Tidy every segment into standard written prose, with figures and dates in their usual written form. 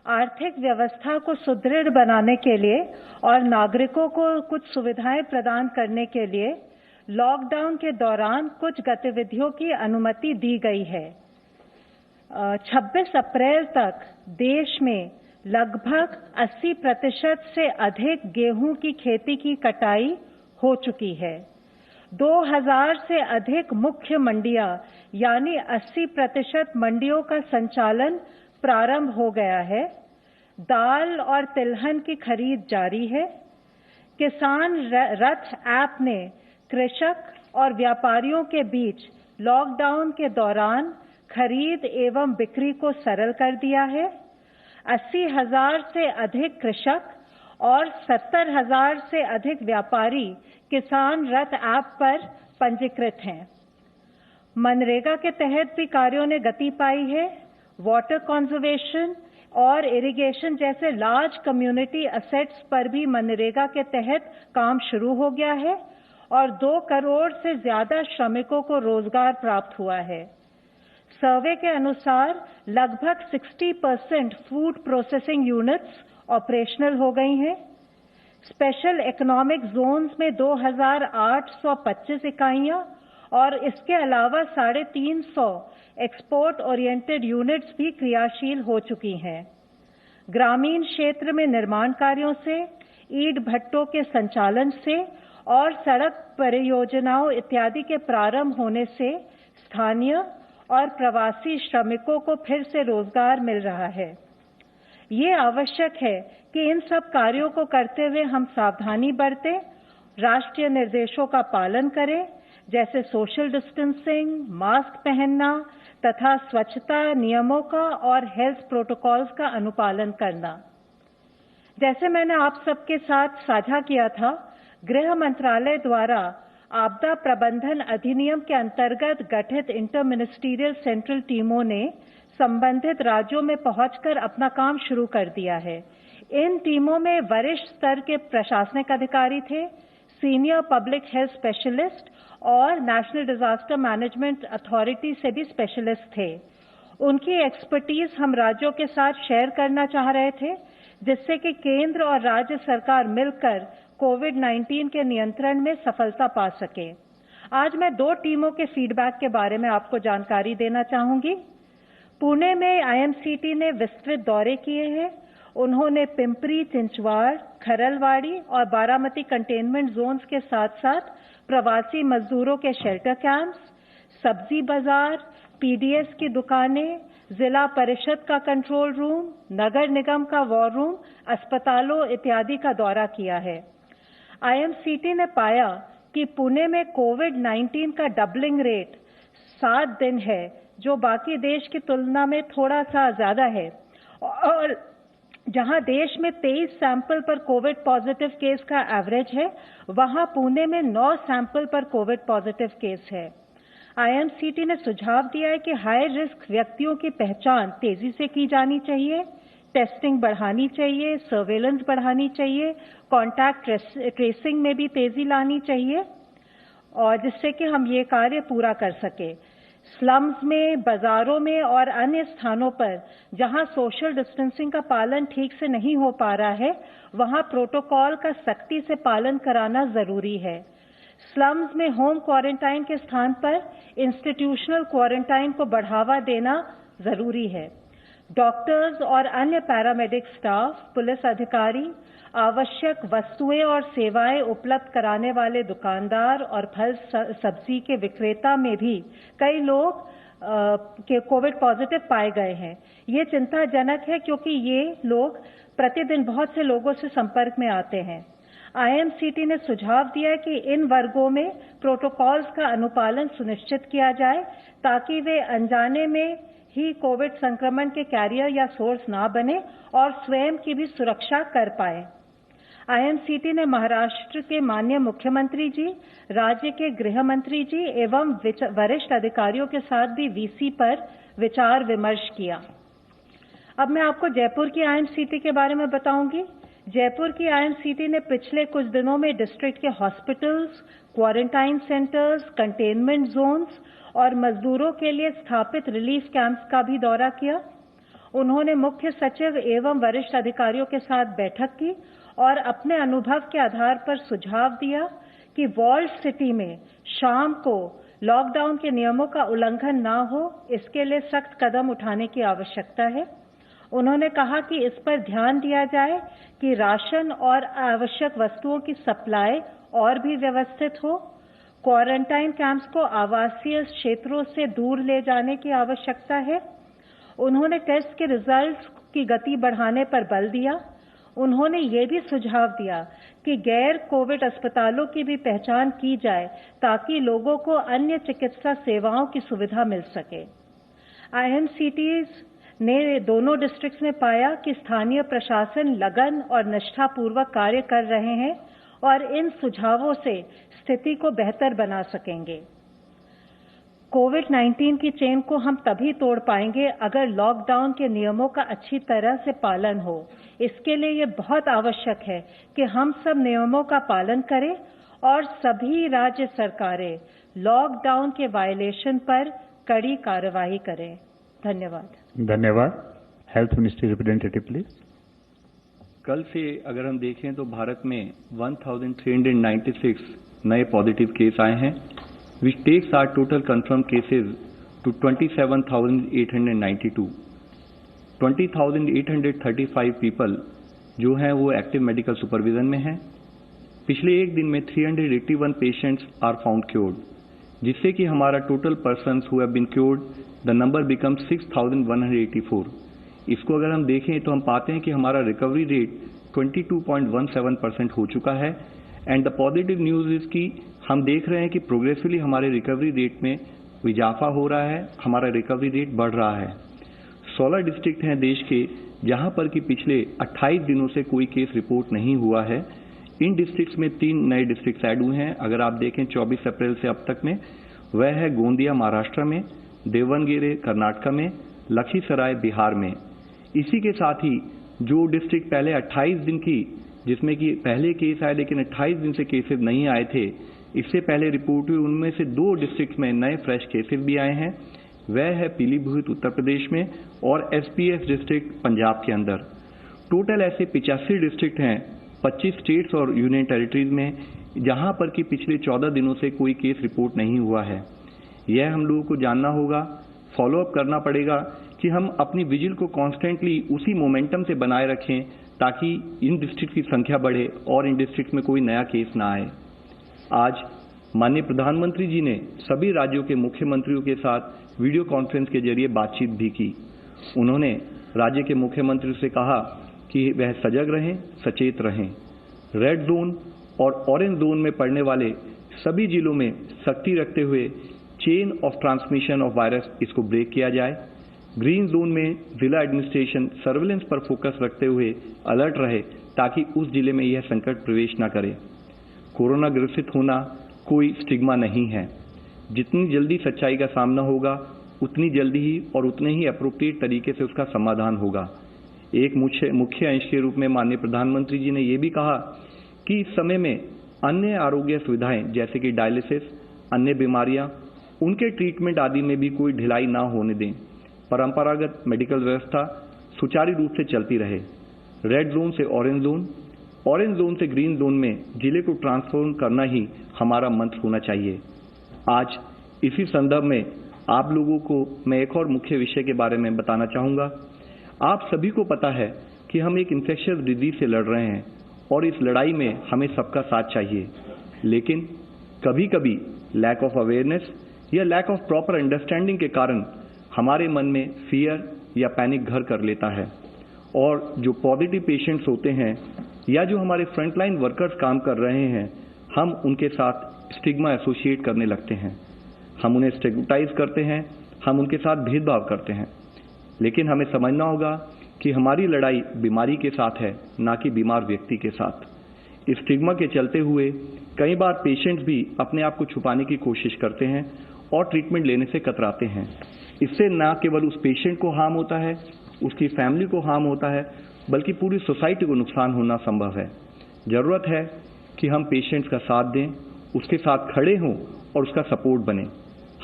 आर्थिक व्यवस्था को सुदृढ़ बनाने के लिए और नागरिकों को कुछ सुविधाएं प्रदान करने के लिए लॉकडाउन के दौरान कुछ गतिविधियों की अनुमति दी गई है। 26 अप्रैल तक देश में लगभग 80% से अधिक गेहूं की खेती की कटाई हो चुकी है। 2000 से अधिक मुख्य मंडियां यानी 80% मंडियों का संचालन प्रारंभ हो गया है। दाल और तिलहन की खरीद जारी है। किसान रथ ऐप ने कृषक और व्यापारियों के बीच लॉकडाउन के दौरान खरीद एवं बिक्री को सरल कर दिया है। 80,000 से अधिक कृषक और 70,000 से अधिक व्यापारी किसान रथ ऐप पर पंजीकृत हैं। मनरेगा के तहत भी कार्यों ने गति पाई है। वाटर कंजर्वेशन और इरिगेशन जैसे लार्ज कम्युनिटी असेट्स पर भी मनरेगा के तहत काम शुरू हो गया है और 2 करोड़ से ज्यादा श्रमिकों को रोजगार प्राप्त हुआ है। सर्वे के अनुसार लगभग 60% फूड प्रोसेसिंग यूनिट्स ऑपरेशनल हो गई हैं। स्पेशल इकोनॉमिक जोन्स में 2,825 इकाइयां और इसके अलावा 350 एक्सपोर्ट ओरिएंटेड यूनिट्स भी क्रियाशील हो चुकी हैं। ग्रामीण क्षेत्र में निर्माण कार्यों से, ईंट भट्टों के संचालन से और सड़क परियोजनाओं इत्यादि के प्रारंभ होने से स्थानीय और प्रवासी श्रमिकों को फिर से रोजगार मिल रहा है। ये आवश्यक है कि इन सब कार्यों को करते हुए हम सावधानी बरतें, राष्ट्रीय निर्देशों का पालन करें, जैसे सोशल डिस्टेंसिंग, मास्क पहनना तथा स्वच्छता नियमों का और हेल्थ प्रोटोकॉल्स का अनुपालन करना। जैसे मैंने आप सबके साथ साझा किया था, गृह मंत्रालय द्वारा आपदा प्रबंधन अधिनियम के अंतर्गत गठित इंटर मिनिस्टीरियल सेंट्रल टीमों ने संबंधित राज्यों में पहुंचकर अपना काम शुरू कर दिया है। इन टीमों में वरिष्ठ स्तर के प्रशासनिक अधिकारी थे, सीनियर पब्लिक हेल्थ स्पेशलिस्ट और नेशनल डिजास्टर मैनेजमेंट अथॉरिटी से भी स्पेशलिस्ट थे। उनकी एक्सपर्टीज हम राज्यों के साथ शेयर करना चाह रहे थे, जिससे कि केंद्र और राज्य सरकार मिलकर कोविड-19 के नियंत्रण में सफलता पा सके। आज मैं 2 टीमों के फीडबैक के बारे में आपको जानकारी देना चाहूंगी। पुणे में आईएमसीटी ने विस्तृत दौरे किए हैं। उन्होंने पिंपरी, चिंचवाड़, खरलवाड़ी और बारामती कंटेनमेंट जोन्स के साथ-साथ प्रवासी मजदूरों के शेल्टर कैंप्स, सब्जी बाजार, पीडीएस की दुकानें, जिला परिषद का कंट्रोल रूम, नगर निगम का वॉर रूम, अस्पतालों इत्यादि का दौरा किया है। आईएमसीटी ने पाया कि पुणे में कोविड-19 का डबलिंग रेट 7 दिन है, जो बाकी देश की तुलना में थोड़ा सा ज्यादा है, और जहां देश में 23 सैंपल पर कोविड पॉजिटिव केस का एवरेज है, वहां पुणे में 9 सैंपल पर कोविड पॉजिटिव केस है। आईएमसीटी ने सुझाव दिया है कि हाई रिस्क व्यक्तियों की पहचान तेजी से की जानी चाहिए, टेस्टिंग बढ़ानी चाहिए, सर्वेलेंस बढ़ानी चाहिए, कॉन्टैक्ट ट्रेसिंग में भी तेजी लानी चाहिए, और जिससे कि हम ये कार्य पूरा कर सके। स्लम्स में, बाजारों में और अन्य स्थानों पर जहां सोशल डिस्टेंसिंग का पालन ठीक से नहीं हो पा रहा है, वहां प्रोटोकॉल का सख्ती से पालन कराना जरूरी है। स्लम्स में होम क्वारंटाइन के स्थान पर इंस्टीट्यूशनल क्वारंटाइन को बढ़ावा देना जरूरी है। डॉक्टर्स और अन्य पैरामेडिक स्टाफ, पुलिस अधिकारी, आवश्यक वस्तुएं और सेवाएं उपलब्ध कराने वाले दुकानदार और फल सब्जी के विक्रेता में भी कई लोग के कोविड पॉजिटिव पाए गए हैं। ये चिंताजनक है, क्योंकि ये लोग प्रतिदिन बहुत से लोगों से संपर्क में आते हैं। आईएमसीटी ने सुझाव दिया है कि इन वर्गों में प्रोटोकॉल्स का अनुपालन सुनिश्चित किया जाए, ताकि वे अनजाने में ही कोविड संक्रमण के कैरियर या सोर्स ना बने और स्वयं की भी सुरक्षा कर पाए। आईएमसीटी ने महाराष्ट्र के माननीय मुख्यमंत्री जी, राज्य के गृह मंत्री जी एवं वरिष्ठ अधिकारियों के साथ भी वीसी पर विचार विमर्श किया। अब मैं आपको जयपुर की आईएमसीटी के बारे में बताऊंगी। जयपुर की आईएमसीटी ने पिछले कुछ दिनों में डिस्ट्रिक्ट के hospitals, quarantine centres, containment zones और मजदूरों के लिए स्थापित रिलीफ कैंप्स का भी दौरा किया। उन्होंने मुख्य सचिव एवं वरिष्ठ अधिकारियों के साथ बैठक की और अपने अनुभव के आधार पर सुझाव दिया कि वॉल्ड सिटी में शाम को लॉकडाउन के नियमों का उल्लंघन न हो, इसके लिए सख्त कदम उठाने की आवश्यकता है। उन्होंने कहा कि इस पर ध्यान दिया जाए कि राशन और आवश्यक वस्तुओं की सप्लाई और भी व्यवस्थित हो। क्वारंटाइन कैंप्स को आवासीय क्षेत्रों से दूर ले जाने की आवश्यकता है। उन्होंने टेस्ट के रिजल्ट्स की गति बढ़ाने पर बल दिया। उन्होंने ये भी सुझाव दिया कि गैर कोविड अस्पतालों की भी पहचान की जाए ताकि लोगों को अन्य चिकित्सा सेवाओं की सुविधा मिल सके। IMCTs ने दोनों डिस्ट्रिक्ट्स में पाया कि स्थानीय प्रशासन लगन और निष्ठापूर्वक कार्य कर रहे हैं और इन सुझावों से स्थिति को बेहतर बना सकेंगे। कोविड-19 की चेन को हम तभी तोड़ पाएंगे अगर लॉकडाउन के नियमों का अच्छी तरह से पालन हो। इसके लिए ये बहुत आवश्यक है कि हम सब नियमों का पालन करें और सभी राज्य सरकारें लॉकडाउन के वायलेशन पर कड़ी कार्रवाई करें। धन्यवाद। धन्यवाद। Health ministry representative please. कल से अगर हम देखें तो भारत में 1396 नए पॉजिटिव केस आए हैं, which takes our total confirmed cases to 27,892. 20,835 people जो हैं वो एक्टिव मेडिकल सुपरविजन में हैं। पिछले एक दिन में 381 पेशेंट्स आर फाउंड क्योर्ड, जिससे कि हमारा total persons who have been cured the number become 6,184। इसको अगर हम देखें तो हम पाते हैं कि हमारा रिकवरी रेट 22.17% हो चुका है। And the positive news is कि हम देख रहे हैं कि प्रोग्रेसिवली हमारे रिकवरी रेट में इजाफा हो रहा है, हमारा रिकवरी रेट बढ़ रहा है। 16 डिस्ट्रिक्ट हैं देश के जहां पर कि पिछले 28 दिनों से कोई केस रिपोर्ट नहीं हुआ है। इन डिस्ट्रिक्ट्स में 3 नए डिस्ट्रिक्ट ऐड हुए हैं। अगर आप देखें 24 अप्रैल से अब तक में, वह है गोंदिया महाराष्ट्र में, देवनगेरे कर्नाटक में, लखीसराय बिहार में। इसी के साथ ही जो डिस्ट्रिक्ट पहले 28 दिन की, जिसमें कि पहले केस आए लेकिन 28 दिन से केसेस नहीं आए थे, इससे पहले रिपोर्ट हुई, उनमें से 2 डिस्ट्रिक्ट में नए फ्रेश केसेस भी आए हैं। वह है पीलीभीत उत्तर प्रदेश में और SPS डिस्ट्रिक्ट पंजाब के अंदर। टोटल ऐसे 85 डिस्ट्रिक्ट हैं 25 स्टेट्स और यूनियन टेरिटरीज में, जहां पर कि पिछले 14 दिनों से कोई केस रिपोर्ट नहीं हुआ है। यह हम लोगों को जानना होगा, फॉलोअप करना पड़ेगा कि हम अपनी विजिल को कॉन्स्टेंटली उसी मोमेंटम से बनाए रखें ताकि इन डिस्ट्रिक्ट की संख्या बढ़े और इन डिस्ट्रिक्ट में कोई नया केस ना आए। आज माननीय प्रधानमंत्री जी ने सभी राज्यों के मुख्यमंत्रियों के साथ वीडियो कॉन्फ्रेंस के जरिए बातचीत भी की। उन्होंने राज्य के मुख्यमंत्री से कहा कि वह सजग रहें, सचेत रहें। रेड जोन और ऑरेंज जोन में पड़ने वाले सभी जिलों में सख्ती रखते हुए chain of transmission of virus इसको ब्रेक किया जाए। ग्रीन जोन में जिला एडमिनिस्ट्रेशन सर्विलेंस पर फोकस रखते हुए अलर्ट रहे ताकि उस जिले में यह संकट प्रवेश न करे। कोरोना ग्रसित होना कोई स्टिग्मा नहीं है। जितनी जल्दी सच्चाई का सामना होगा उतनी जल्दी ही और उतने ही अप्रोप्रिएट तरीके से उसका समाधान होगा। एक मुख्य अंश के रूप में माननीय प्रधानमंत्री जी ने यह भी कहा कि इस समय में अन्य आरोग्य सुविधाएं जैसे कि डायलिसिस, अन्य बीमारियां, उनके ट्रीटमेंट आदि में भी कोई ढिलाई ना होने दें। परंपरागत मेडिकल व्यवस्था सुचारू रूप से चलती रहे। रेड जोन से ऑरेंज जोन, ऑरेंज जोन से ग्रीन जोन में जिले को ट्रांसफॉर्म करना ही हमारा मंत्र होना चाहिए। आज इसी संदर्भ में आप लोगों को मैं एक और मुख्य विषय के बारे में बताना चाहूंगा। आप सभी को पता है कि हम एक इन्फेक्शियस डिजीज से लड़ रहे हैं और इस लड़ाई में हमें सबका साथ चाहिए, लेकिन कभी कभी लैक ऑफ अवेयरनेस या लैक ऑफ प्रॉपर अंडरस्टैंडिंग के कारण हमारे मन में फियर या पैनिक घर कर लेता है और जो पॉजिटिव पेशेंट्स होते हैं या जो हमारे फ्रंटलाइन वर्कर्स काम कर रहे हैं, हम उनके साथ स्टिग्मा एसोसिएट करने लगते हैं। हम उन्हें स्टिग्मेटाइज करते हैं, हम उनके साथ भेदभाव करते हैं। लेकिन हमें समझना होगा कि हमारी लड़ाई बीमारी के साथ है, ना कि बीमार व्यक्ति के साथ। इस स्टिग्मा के चलते हुए कई बार पेशेंट्स भी अपने आप को छुपाने की कोशिश करते हैं और ट्रीटमेंट लेने से कतराते हैं। इससे न केवल उस पेशेंट को हार्म होता है, उसकी फैमिली को हार्म होता है, बल्कि पूरी सोसाइटी को नुकसान होना संभव है। जरूरत है कि हम पेशेंट्स का साथ दें, उसके साथ खड़े हों और उसका सपोर्ट बने।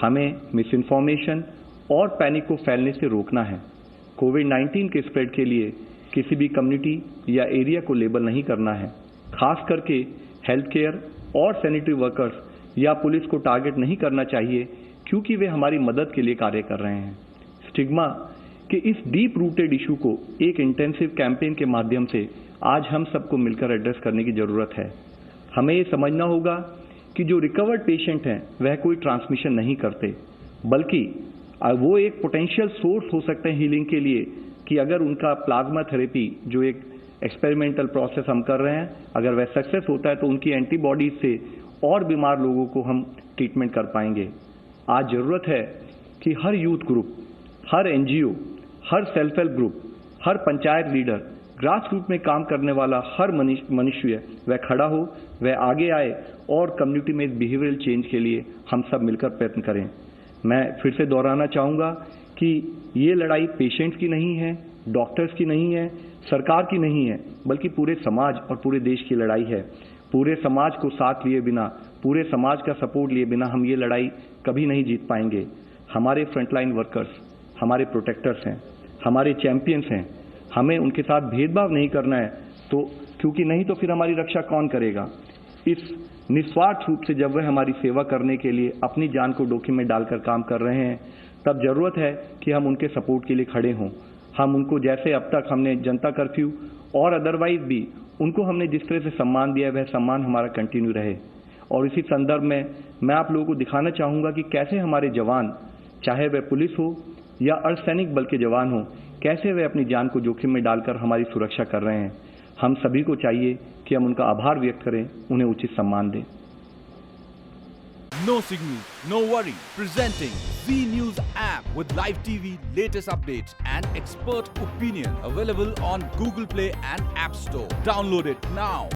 हमें मिस इन्फॉर्मेशन और पैनिक को फैलने से रोकना है। कोविड-19 के स्प्रेड के लिए किसी भी कम्युनिटी या एरिया को लेबल नहीं करना है। खास करके हेल्थ केयर और सैनिटरी वर्कर्स या पुलिस को टारगेट नहीं करना चाहिए, क्योंकि वे हमारी मदद के लिए कार्य कर रहे हैं। स्टिग्मा के इस डीप रूटेड इशू को एक इंटेंसिव कैंपेन के माध्यम से आज हम सबको मिलकर एड्रेस करने की जरूरत है। हमें ये समझना होगा कि जो रिकवर्ड पेशेंट हैं वह कोई ट्रांसमिशन नहीं करते, बल्कि वो एक पोटेंशियल सोर्स हो सकते हैं हीलिंग के लिए, कि अगर उनका प्लाज्मा थेरेपी जो एक एक्सपेरिमेंटल प्रोसेस हम कर रहे हैं, अगर वह सक्सेस होता है तो उनकी एंटीबॉडीज से और बीमार लोगों को हम ट्रीटमेंट कर पाएंगे। आज जरूरत है कि हर यूथ ग्रुप, हर एनजीओ, हर सेल्फ हेल्प ग्रुप, हर पंचायत लीडर, ग्रास रूट में काम करने वाला हर मनुष्य वह खड़ा हो, वह आगे आए और कम्युनिटी में बिहेवियरल चेंज के लिए हम सब मिलकर प्रयत्न करें। मैं फिर से दोहराना चाहूँगा कि ये लड़ाई पेशेंट्स की नहीं है, डॉक्टर्स की नहीं है, सरकार की नहीं है, बल्कि पूरे समाज और पूरे देश की लड़ाई है। पूरे समाज को साथ लिए बिना, पूरे समाज का सपोर्ट लिए बिना हम ये लड़ाई कभी नहीं जीत पाएंगे। हमारे फ्रंटलाइन वर्कर्स हमारे प्रोटेक्टर्स हैं, हमारे चैंपियंस हैं। हमें उनके साथ भेदभाव नहीं करना है, तो क्योंकि नहीं तो फिर हमारी रक्षा कौन करेगा। इस निस्वार्थ रूप से जब वह हमारी सेवा करने के लिए अपनी जान को जोखिम में डालकर काम कर रहे हैं, तब जरूरत है कि हम उनके सपोर्ट के लिए खड़े हों। हम उनको, जैसे अब तक हमने जनता कर्फ्यू और अदरवाइज भी उनको हमने जिस तरह से सम्मान दिया है, वह सम्मान हमारा कंटिन्यू रहे। और इसी संदर्भ में मैं आप लोगों को दिखाना चाहूँगा कि कैसे हमारे जवान, चाहे वह पुलिस हो या अर्धसैनिक बल के जवान हो, कैसे वे अपनी जान को जोखिम में डालकर हमारी सुरक्षा कर रहे हैं। हम सभी को चाहिए कि हम उनका आभार व्यक्त करें, उन्हें उचित सम्मान दें। No signal, no worry. Presenting Z News app with live TV, latest updates and expert opinion. Available on Google Play and App Store. Download it now.